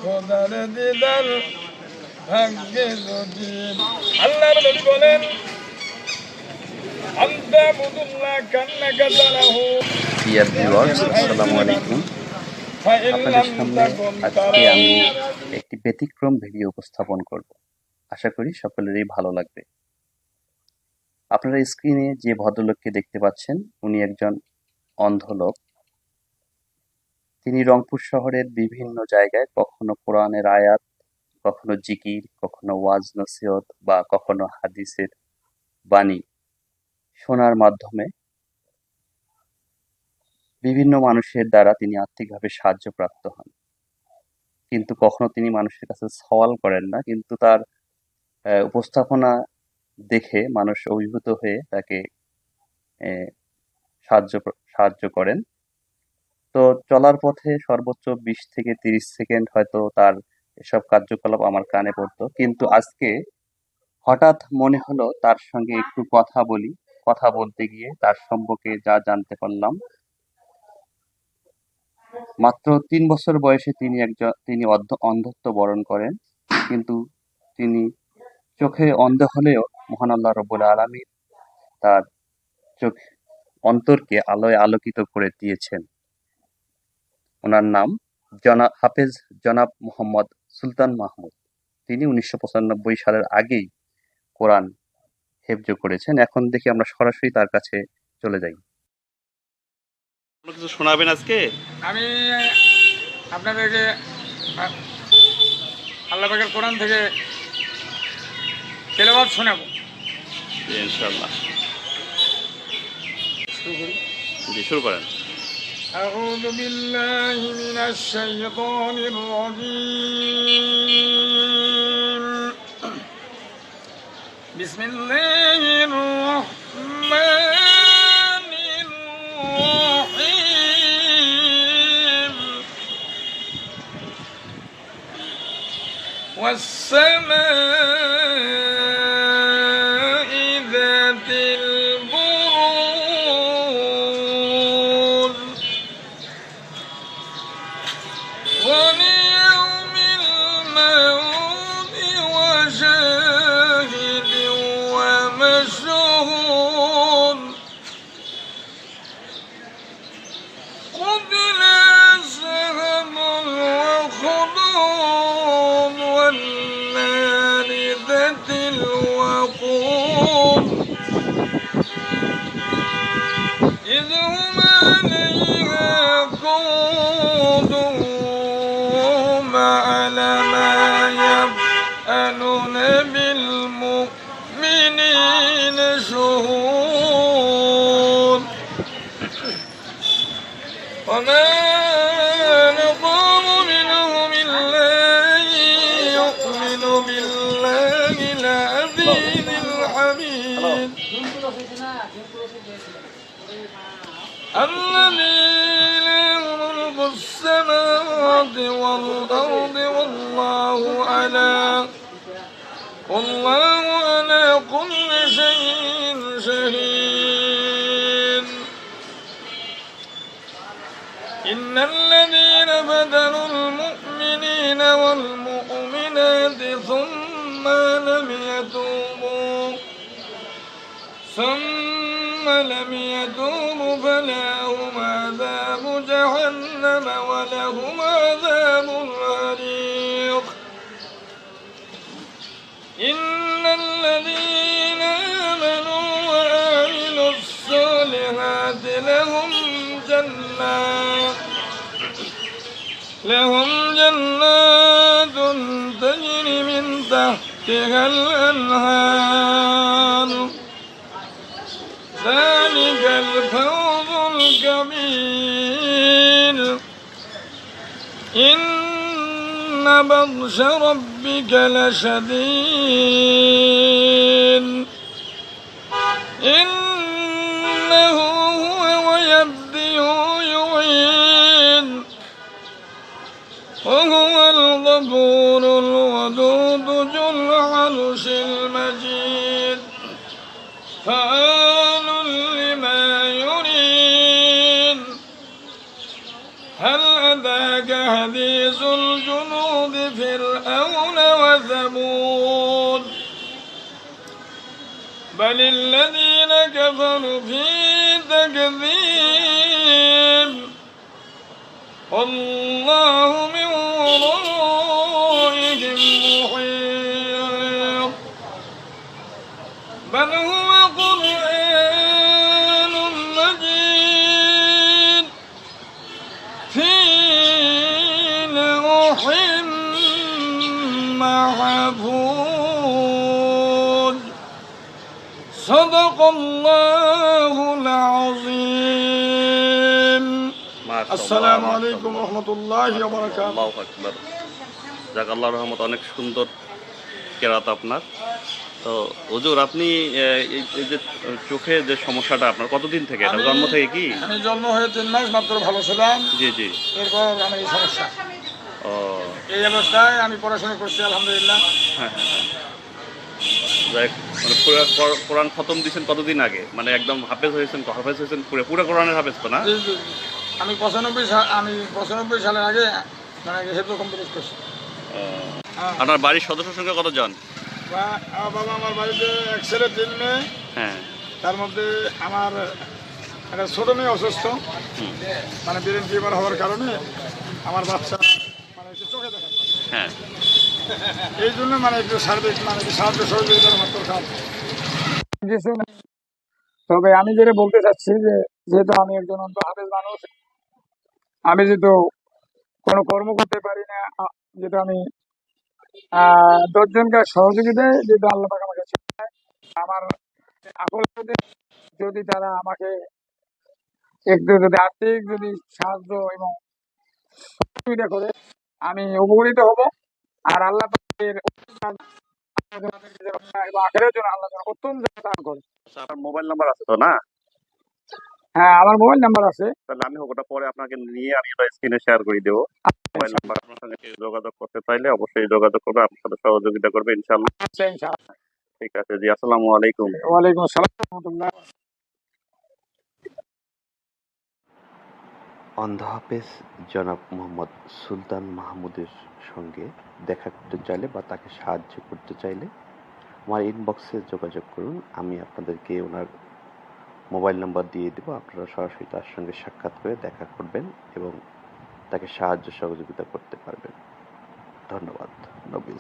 খোদার দিদার ভাগ্যে যদি। আল্লাহর নবী বলেন আনতা মুদুল্লাহ কান্নাকা তারাহু। ডিয়ার ভিউয়ার্স, আসসালামু আলাইকুম। আপনাদের সামনে আজকে আমি একটি ব্যতিক্রম ভিডিও উপস্থাপন করব। আশা করি সকলেরই ভালো লাগবে। আপনারা স্ক্রিনে যে ভদ্রলোককে দেখতে পাচ্ছেন, উনি একজন অন্ধ লোক। তিনি রংপুর শহরের বিভিন্ন জায়গায় কখনো কোরআনের আয়াত, কখনো জিকির, কখনো ওয়াজ নসিহত বা কখনো হাদিসের বাণী শোনার মাধ্যমে বিভিন্ন মানুষের দ্বারা তিনি আর্থিকভাবে সাহায্যপ্রাপ্ত হন। কিন্তু কখনো তিনি মানুষের কাছে সওয়াল করেন না, কিন্তু তার উপস্থাপনা দেখে মানুষ অভিভূত হয়ে তাকে সাহায্য করেন। তো চলার পথে সর্বোচ্চ 20 থেকে 30 সেকেন্ড হয়তো তার এসব কার্যকলাপ আমার কানে পড়তো, কিন্তু আজকে হঠাৎ মনে হলো তার সঙ্গে একটু কথা বলি। কথা বলতে গিয়ে তার সম্পর্কে যা জানতে পারলাম, মাত্র 3 বছর বয়সে তিনি অন্ধত্ব বরণ করেন, কিন্তু তিনি চোখে অন্ধ হলেও মহান আল্লাহ রব্বুল আলামিন তার অন্তরকে আলোয় আলোকিত করে দিয়েছেন। ওনার নাম হাফেজ জনাব মোহাম্মদ সুলতান মাহমুদ। তিনি 1995 সালের আগেই কোরআন হেফজ করেছেন। এখন দেখি আমরা সরাসরি তার কাছে চলে যাই। কিছু শোনাবেন আজকে? আমি আপনাদেরকে আল্লাহ পাকের কোরআন থেকে তেলাওয়াত শোনাবো ইনশাআল্লাহ। শুরু করেন। أعوذ بالله من الشيطان الرجيم. بسم الله الرحمن الرحيم. والسماء ذات البروج واليوم الموعود وشاهد ومشهود قتل أصحاب الأخدود والنار ذات الوقود إذ هم عليها قعود وهم على ما يفعلون بالمؤمنين شهود وما نقام منهم إلا أن يؤمنوا بالله العزيز الحميد الذي له ملك السماوات والأرض والله على كل شيء شهيد. إن الذين بدلوا المؤمنين والمؤمنات ثم لم يتوبوا فلهم عذاب جهنم ولهم عذاب الحريق. إن الذين آمنوا وعملوا الصالحات لهم جنات تجري من تحتها الأنهار ذلك الفوز الكبير. إن بطش ربك لشديد إنه هو يبدئ ويعيد وهو الغفور الودود ذو العرش المجيد فعال لما يريد هل أتى أتاك حديث الجنود فرعون وثمود بل الذين كفروا في تكذيب والله من ورائهم محيط بل هو قرآن مجيد في لوح محفوظ صدق الله العظيم আসসালামু আলাইকুম রহমতুল্লাহি ওয়া বারাকাতুহু। আল্লাহু আকবার। যাক, আল্লাহর রহমত, অনেক সুন্দর কেরাত আপনার। তো হুজুর, আপনি এই যে চোখে যে সমস্যাটা আপনার কতদিন থেকে, এটা জন্ম থেকে কি? আমি জন্ম হয়ে 3 মাস মাত্র ভালো ছিলাম। জি জি। এরপর আমার এই সমস্যা, ও, এই অবস্থায় আমি পড়াশোনা করছি আলহামদুলিল্লাহ। হ্যাঁ হ্যাঁ। যাক, মানে পুরো কোরআন খতম দিয়েছেন কতদিন আগে? মানে একদম হাফেজ হয়েছেন পুরো কোরআনের হাফেজ তো না? আমি 95 সালের আগে মানে হেফজ কমপ্লিট করছি। আপনার বাড়ির সদস্য সংখ্যা কতজন? বাবা, আমার বাড়িতে 1 ছেলে 3 মেয়ে। হ্যাঁ। তার মধ্যে আমার একটা ছোট মেয়ে অসুস্থ, মানে ব্রেন টিউমার হওয়ার কারণে আমার বাচ্চা মানে একটু চোখে দেখা যায়। হ্যাঁ। এই জন্য মানে একটু সার্বিক মানে সাহায্য সহযোগিতার মাত্র কাজ। তবে আমি যেটা বলতে চাচ্ছি যে যেহেতু আমি একজন হাফেজ মানুষ, আমি যেহেতু কোনো কর্ম করতে পারি না, যেহেতু আমি 10 জনকে সহযোগিতায় যেহেতু আল্লাহ পাক আমাকে শেখায়, আমার আকল যদি তারা আমাকে একটু যদি আর্থিক যদি সাহায্য এবং সহযোগিতা করে, আমি উপকৃত হব। আর আল্লাহ পাকের আখেরের জন্য আল্লাহ যেন উত্তম জায়গা দান করে। আপনার মোবাইল নাম্বার আছে তো না? হ্যাঁ, আমার মোবাইল নাম্বার আছে। তাহলে আমি ওটা পরে আপনাকে নিয়ে আমি এটা স্ক্রিনে শেয়ার করে দেবো। মোবাইল নাম্বার, আপনার সঙ্গে যোগাযোগ করতে চাইলে অবশ্যই যোগাযোগ করবে, আপনার সাথে সহযোগিতা করবে ইনশাআল্লাহ। ঠিক আছে জি, আসসালামু আলাইকুম। ওয়ালাইকুম আসসালাম ওয়া রাহমাতুল্লাহ। অন্ধ হাফেজ জনাব মোহাম্মদ সুলতান মাহমুদের সঙ্গে দেখা করতে চাইলে বা তাকে সাহায্য করতে চাইলে আমার ইনবক্সে যোগাযোগ করুন। আমি আপনাদেরকে ওনার মোবাইল নাম্বার দিয়ে দেবো। আপনারা সরাসরি তার সঙ্গে সাক্ষাৎ করে দেখা করবেন এবং তাকে সাহায্য সহযোগিতা করতে পারবেন। ধন্যবাদ। নবিল।